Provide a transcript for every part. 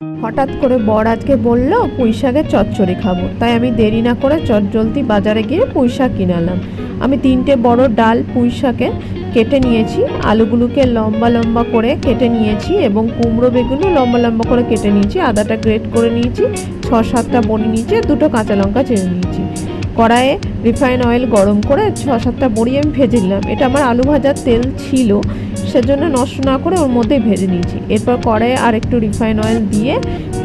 হঠাৎ করে বর আজকে বলল পুঁই শাকের চচ্চড়ি খাবো, তাই আমি দেরি না করে চটজলদি বাজারে গিয়ে পুঁই শাক কিনে আনলাম। আমি 3টে বড় ডাল পুঁই শাকে কেটে নিয়েছি, আলুগুলোকে লম্বা লম্বা করে কেটে নিয়েছি এবং কুমড়ো বেগুনও লম্বা লম্বা করে কেটে নিয়েছি, আদাটা গ্রেট করে নিয়েছি, 6-7টা বড়ি নিয়েছি, 2টো কাঁচা লঙ্কা চিড়ে নিয়েছি। কড়াইয়ে রিফাইন অয়েল গরম করে 6-7টা বড়ি আমি ভেজে নিলাম। এটা আমার আলু ভাজার তেল ছিল, সেজন্য নষ্ট না করে ওর মধ্যেই ভেজে নিয়েছি। এরপর কড়াইয়ে আর একটু রিফাইন অয়েল দিয়ে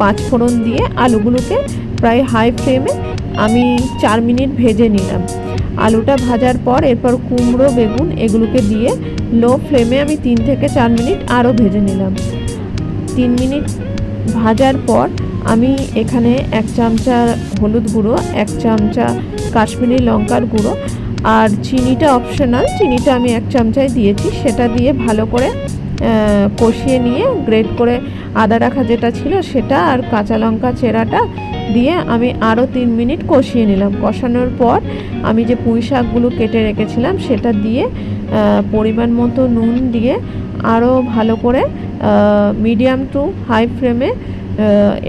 5 ফোড়ন দিয়ে আলুগুলোকে প্রায় হাই ফ্লেমে আমি 4 মিনিট ভেজে নিলাম। আলুটা ভাজার পর এরপর কুমড়ো বেগুন এগুলোকে দিয়ে লো ফ্লেমে আমি 3 থেকে 4 মিনিট আরও ভেজে নিলাম। 3 মিনিট ভাজার পর আমি এখানে 1 চামচা হলুদ গুঁড়ো, 1 চামচা কাশ্মীরি লঙ্কার গুঁড়ো আর চিনিটা অপশনাল, চিনিটা আমি 1 চামচাই দিয়েছি। সেটা দিয়ে ভালো করে কষিয়ে নিয়ে গ্রেট করে আদা রাখা যেটা ছিল সেটা আর কাঁচা লঙ্কা চেরাটা দিয়ে আমি আরও 3 মিনিট কষিয়ে নিলাম। কষানোর পর আমি যে পুঁই শাকগুলো কেটে রেখেছিলাম সেটা দিয়ে পরিমাণ মতো নুন দিয়ে আরও ভালো করে মিডিয়াম টু হাই ফ্লেমে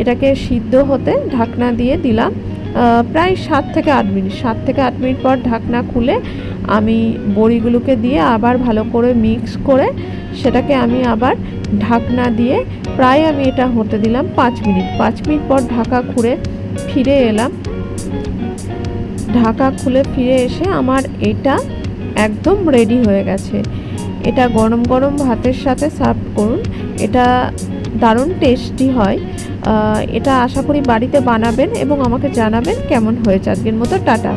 এটাকে সিদ্ধ হতে ঢাকনা দিয়ে দিলাম প্রায় 7 থেকে 8 মিনিট। 7 থেকে 8 মিনিট পর ঢাকনা খুলে আমি বড়িগুলোকে দিয়ে আবার ভালো করে মিক্স করে সেটাকে আমি আবার ঢাকনা দিয়ে প্রায় আমি এটা হতে দিলাম 5 মিনিট। 5 মিনিট পর ঢাকা খুলে ফিরে এলাম। ঢাকা খুলে ফিরে এসে আমার এটা একদম রেডি হয়ে গেছে। এটা গরম গরম ভাতের সাথে সার্ভ করুন, এটা দারুণ টেস্টি হয়। এটা আশা করি বাড়িতে বানাবেন এবং আমাকে জানাবেন কেমন হয়েছে। আজকের মতো টাটা।